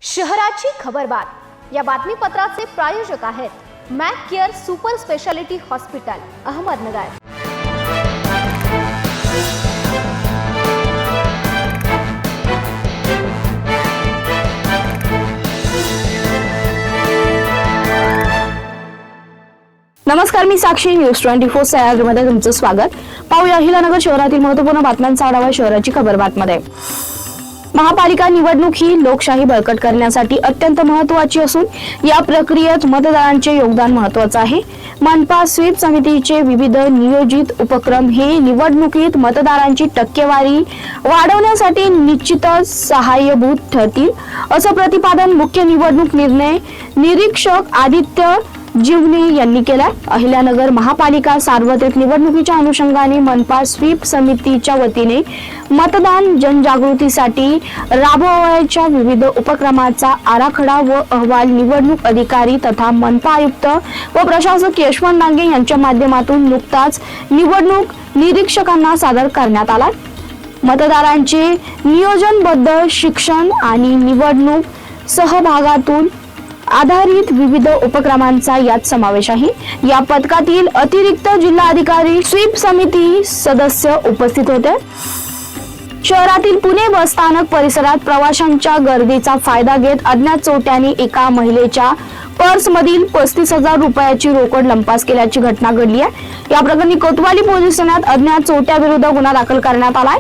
शहराची खबरबात या बातमीपत्राचे प्रायोजक आहेत Mac care super speciality hospital Ahmednagar. नमस्कार, मी साक्षी न्यूज 24 सह्याद्रीमध्ये तुमचं स्वागत। पाहूया अहिल्यानगर शहरातील महत्त्वपूर्ण बातम्यांचा आढावा शहराची खबरबातमध्ये। महापालिका निवडणूक ही लोकशाही बळकट करण्यासाठी अत्यंत महत्त्वाची असून या प्रक्रियेत मतदारांचे योगदान महत्त्वाचे आहे। मनपा स्वीप समितीचे विविध नियोजित उपक्रम हे निवडणुकीत मतदारांची टक्केवारी वाढवण्यासाठी निश्चितच सहाय्यभूत ठरतील, असं प्रतिपादन मुख्य निवडणूक निर्णय निरीक्षक आदित्य जीवने यांनी केला। अहिल्यानगर महापालिका सार्वत्रिक निवडणुकीच्या अनुषंगाने मनपा स्वीप समितीच्या वतीने मतदान जनजागृतीसाठी राबवायच्या विविध उपक्रमाचा आराखडा व अहवाल निवडणूक अधिकारी तथा मनपा आयुक्त व प्रशासक यशवंत डांगे यांच्या माध्यमातून नुकताच निवडणूक निरीक्षकांना सादर करण्यात आला। मतदारांचे नियोजनबद्ध शिक्षण आणि निवडणूक सहभागातून आधारित विविध उपक्रमांचा यात समावेश आहे। या पथकातील अतिरिक्त जिल्हाधिकारी स्वीप समिती सदस्य उपस्थित होते। शहरातील पुणे बस स्थानक परिसरात प्रवाशांच्या गर्दीचा फायदा घेत अज्ञात चोरट्यांनी एका महिलेच्या पर्समधील 35,000 रुपयाची रोकड लंपास केल्याची घटना घडली आहे। या प्रकरणी कोतवाली पोलीस ठाण्यात अज्ञात चोरट्याविरुद्ध गुन्हा दाखल करण्यात आलाय।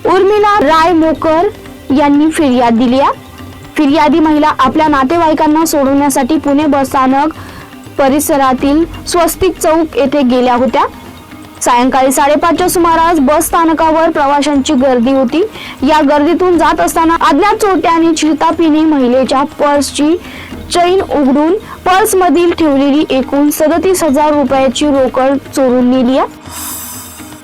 उर्मिला रायमोकर यांनी फिर्याद दिली आहे। फिर्यादी महिला आपल्या नातेवाईकांना सोडवण्यासाठी पुणे बस स्थानक परिसरातील स्वस्तिक चौक येथे गेल्या होत्या। सायंकाळी 5:30च्या सुमारास बस स्थानकावर प्रवाशांची गर्दी होती। या गर्दीतून जात असताना अज्ञात चोरट्यांनी चिरतापीने महिलेच्या पर्सची चैन उघडून पर्समधील ठेवलेली एकूण 37,000 रुपयाची रोकड चोरून नेली आहे।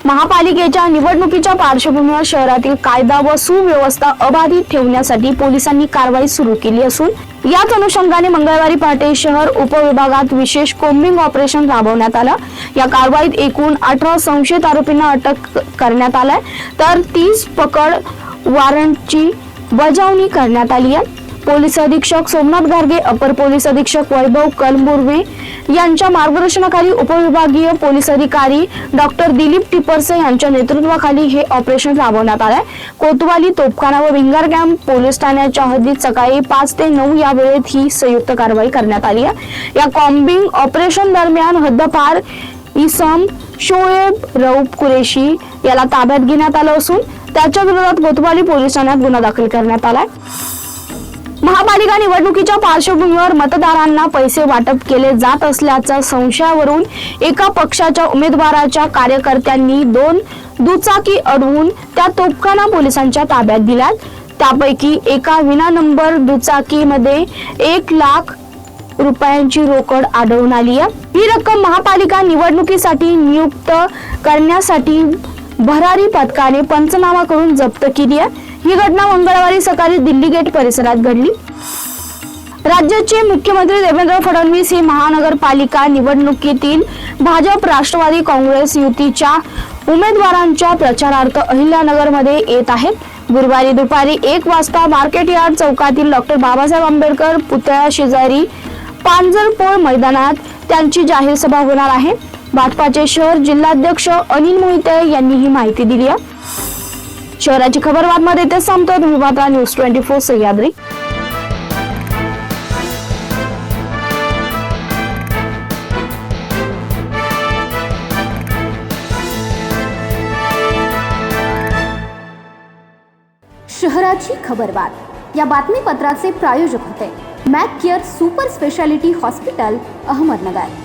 महापालिकेच्या निवडणुकीच्या पार्श्वभूमीवर शहरातील कायदा व सुव्यवस्था अबाधित ठेवण्यासाठी पोलिसांनी कारवाई सुरू केली असून याच अनुषंगाने मंगळवारी पहाटे शहर उपविभागात विशेष कोम्बिंग ऑपरेशन राबवण्यात आलं। या कारवाईत एकूण 18 संशयित आरोपींना अटक करण्यात आलाय, तर 30 पकड वॉरंटची बजावणी करण्यात आली आहे। पोलीस अधीक्षक सोमनाथ गार्गे, अपर पोलीस अधीक्षक वैभव कलमुर्वे यांच्या मार्गदर्शनाखाली उपविभागीय पोलीस अधिकारी डॉक्टर दिलीप टिपरसे यांच्या नेतृत्वाखाली हे ऑपरेशन राबवण्यात आले। कोतवाली, तोपखाना व भिंगार कॅम्प पोलीस ठाण्याच्या हद्दीत सकाळी 5 ते 9 या वेळेत ही संयुक्त कारवाई करण्यात आली आहे। या कॉम्बिंग ऑपरेशन दरम्यान हद्दपार इसम शोएब रऊफ कुरेशी याला ताब्यात घेण्यात आलं असून त्याच्या विरोधात कोतवाली पोलीस ठाण्यात गुन्हा दाखल करण्यात आलाय। महापालिका निवडणुकीच्या पार्श्वभूमीवर मतदारांना पैसे वाटप केले जात असल्याच्या संशयावरून एका पक्षाच्या उमेदवाराच्या कार्यकर्त्यांनी 2 दुचाकी अडवून त्या तोपखाना पोलिसांच्या ताब्यात दिल्यात। त्यापैकी एका विना नंबर दुचाकीमध्ये 1 लाख रुपयांची रोकड आढळून आली आहे। ही रक्कम महापालिका निवडणुकीसाठी नियुक्त करण्यासाठी भरारी पथकाने पंचनामा करून जप्त केली आहे। ही घटना मंगळवारी सकाळी दिल्ली गेट परिसरात घडली। राज्याचे मुख्यमंत्री देवेंद्र फडणवीस हे महानगरपालिका निवडणुकीतील भाजप राष्ट्रवादी काँग्रेस युतीच्या उमेदवारांच्या प्रचारार्थ अहिल्यानगरमध्ये येत आहेत। गुरुवारी दुपारी 1 वाजता मार्केट यार्ड चौकातील डॉक्टर बाबासाहेब आंबेडकर पुतळ्या शेजारी पांजरपोळ मैदानात त्यांची जाहीर सभा होणार आहे। भाजपाचे शहर जिल्हाध्यक्ष अनिल मोहिते यांनी ही माहिती दिली आहे। शहराची खबरबातमध्ये ते संपतो। तुम्ही पाहता न्यूज 24 सह्याद्री। शहराची खबरबात या बातमीपत्राचे प्रायोजक होते Mac care super speciality hospital Ahmednagar.